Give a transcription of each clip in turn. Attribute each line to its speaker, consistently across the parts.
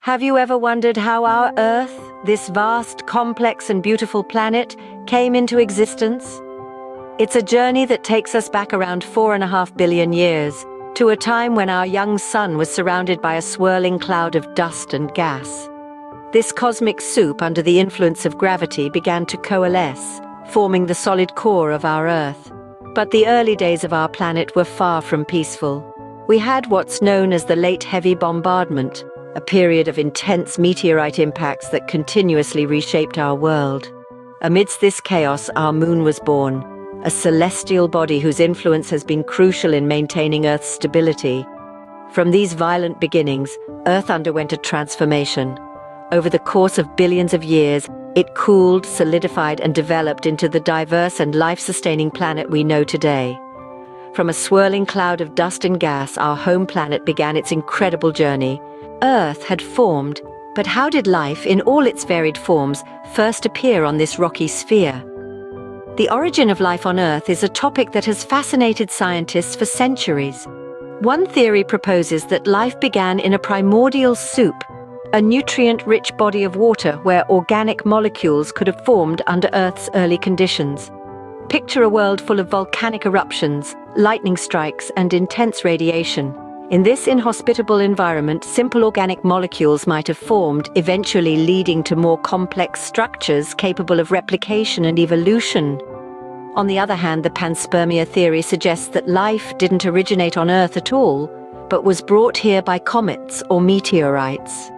Speaker 1: Have you ever wondered how our Earth, this vast, complex and beautiful planet, came into existence? It's a journey that takes us back around 4.5 billion years, to a time when our young sun was surrounded by a swirling cloud of dust and gas. This cosmic soup, under the influence of gravity, began to coalesce, forming the solid core of our Earth. But the early days of our planet were far from peaceful. We had what's known as the Late Heavy Bombardment, a period of intense meteorite impacts that continuously reshaped our world. Amidst this chaos, our moon was born, a celestial body whose influence has been crucial in maintaining Earth's stability. From these violent beginnings, Earth underwent a transformation. Over the course of billions of years, it cooled, solidified, and developed into the diverse and life-sustaining planet we know today. From a swirling cloud of dust and gas, our home planet began its incredible journey. Earth had formed, but how did life, in all its varied forms, first appear on this rocky sphere? The origin of life on Earth is a topic that has fascinated scientists for centuries. One theory proposes that life began in a primordial soup, a nutrient-rich body of water where organic molecules could have formed under Earth's early conditions. Picture a world full of volcanic eruptions, lightning strikes, and intense radiation. In this inhospitable environment, simple organic molecules might have formed, eventually leading to more complex structures capable of replication and evolution. On the other hand, the panspermia theory suggests that life didn't originate on Earth at all, but was brought here by comets or meteorites.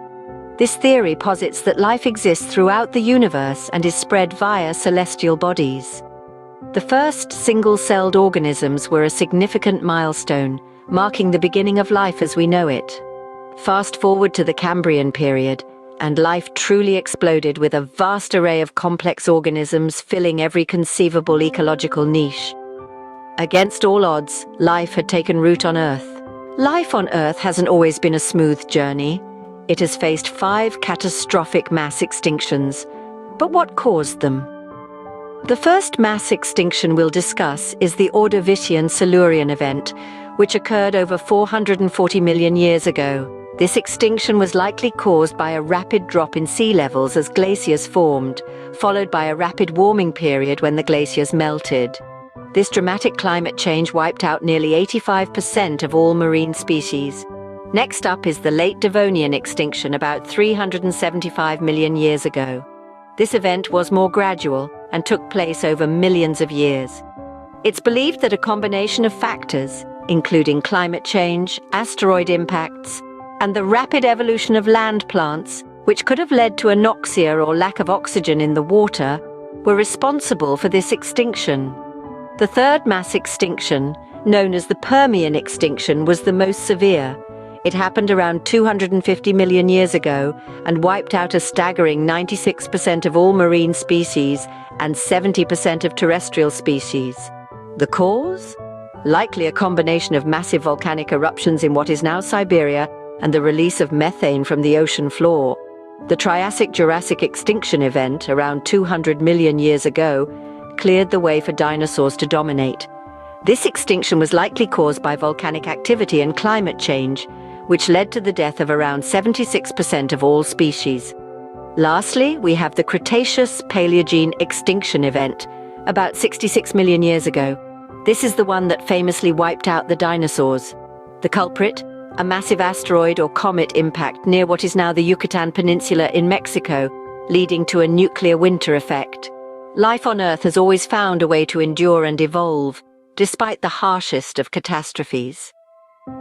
Speaker 1: This theory posits that life exists throughout the universe and is spread via celestial bodies. The first single-celled organisms were a significant milestone, marking the beginning of life as we know it. Fast forward to the Cambrian period, and life truly exploded with a vast array of complex organisms filling every conceivable ecological niche. Against all odds, life had taken root on Earth. Life on Earth hasn't always been a smooth journey. It has faced 5 catastrophic mass extinctions. But what caused them? The first mass extinction we'll discuss is the Ordovician-Silurian event, which occurred over 440 million years ago. This extinction was likely caused by a rapid drop in sea levels as glaciers formed, followed by a rapid warming period when the glaciers melted. This dramatic climate change wiped out nearly 85% of all marine species. Next up is the Late Devonian extinction about 375 million years ago. This event was more gradual and took place over millions of years. It's believed that a combination of factors, including climate change, asteroid impacts, and the rapid evolution of land plants, which could have led to anoxia or lack of oxygen in the water, were responsible for this extinction. The third mass extinction, known as the Permian extinction, was the most severe. It happened around 250 million years ago and wiped out a staggering 96% of all marine species and 70% of terrestrial species. The cause? Likely a combination of massive volcanic eruptions in what is now Siberia and the release of methane from the ocean floor. The Triassic-Jurassic extinction event, around 200 million years ago, cleared the way for dinosaurs to dominate. This extinction was likely caused by volcanic activity and climate change, which led to the death of around 76% of all species. Lastly, we have the Cretaceous-Paleogene extinction event, about 66 million years ago. This is the one that famously wiped out the dinosaurs. The culprit? A massive asteroid or comet impact near what is now the Yucatan Peninsula in Mexico, leading to a nuclear winter effect. Life on Earth has always found a way to endure and evolve, despite the harshest of catastrophes.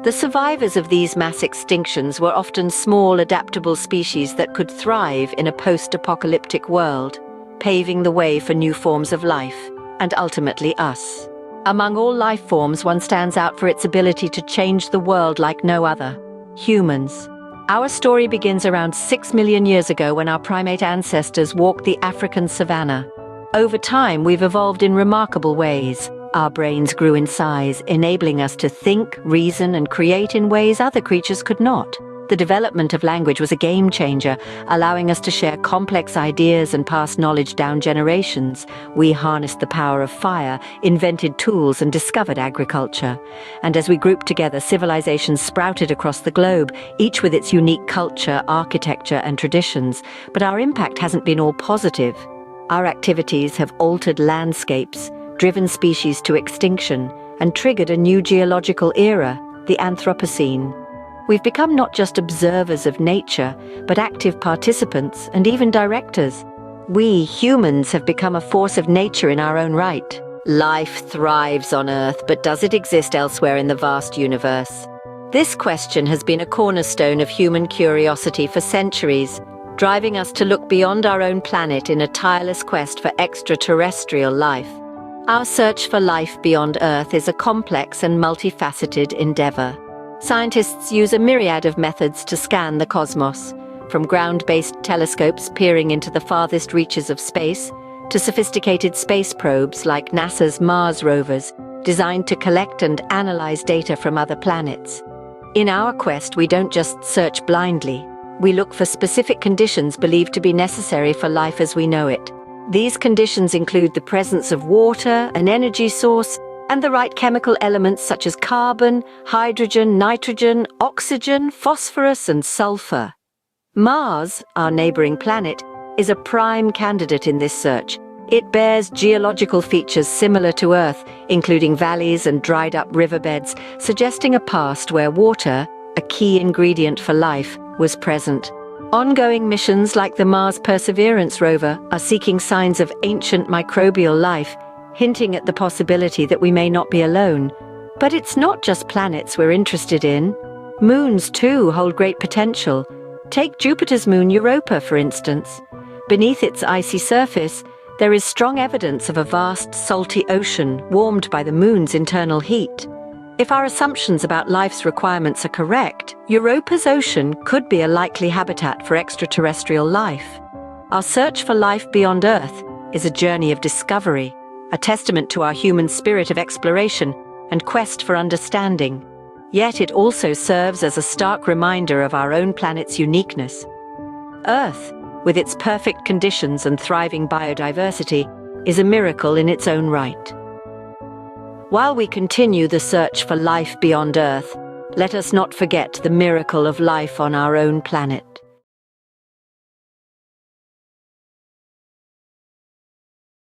Speaker 1: The survivors of these mass extinctions were often small, adaptable species that could thrive in a post-apocalyptic world, paving the way for new forms of life, and ultimately us. Among all life forms, one stands out for its ability to change the world like no other: humans. Our story begins around 6 million years ago when our primate ancestors walked the African savanna. Over time, we've evolved in remarkable ways. Our brains grew in size, enabling us to think, reason, and create in ways other creatures could not. The development of language was a game changer, allowing us to share complex ideas and pass knowledge down generations. We harnessed the power of fire, invented tools, and discovered agriculture. And as we grouped together, civilizations sprouted across the globe, each with its unique culture, architecture, and traditions. But our impact hasn't been all positive. Our activities have altered landscapes, driven species to extinction, and triggered a new geological era, the Anthropocene. We've become not just observers of nature, but active participants and even directors. We, humans, have become a force of nature in our own right. Life thrives on Earth, but does it exist elsewhere in the vast universe? This question has been a cornerstone of human curiosity for centuries, driving us to look beyond our own planet in a tireless quest for extraterrestrial life. Our search for life beyond Earth is a complex and multifaceted endeavor. Scientists use a myriad of methods to scan the cosmos, from ground-based telescopes peering into the farthest reaches of space, to sophisticated space probes like NASA's Mars rovers, designed to collect and analyze data from other planets. In our quest, we don't just search blindly. We look for specific conditions believed to be necessary for life as we know it. These conditions include the presence of water, an energy source, and the right chemical elements such as carbon, hydrogen, nitrogen, oxygen, phosphorus, and sulfur. Mars, our neighboring planet, is a prime candidate in this search. It bears geological features similar to Earth, including valleys and dried-up riverbeds, suggesting a past where water, a key ingredient for life, was present. Ongoing missions like the Mars Perseverance rover are seeking signs of ancient microbial life, hinting at the possibility that we may not be alone. But it's not just planets we're interested in. Moons, too, hold great potential. Take Jupiter's moon Europa, for instance. Beneath its icy surface, there is strong evidence of a vast, salty ocean warmed by the moon's internal heat. If our assumptions about life's requirements are correct, Europa's ocean could be a likely habitat for extraterrestrial life. Our search for life beyond Earth is a journey of discovery, a testament to our human spirit of exploration and quest for understanding. Yet it also serves as a stark reminder of our own planet's uniqueness. Earth, with its perfect conditions and thriving biodiversity, is a miracle in its own right. While we continue the search for life beyond Earth, let us not forget the miracle of life on our own planet.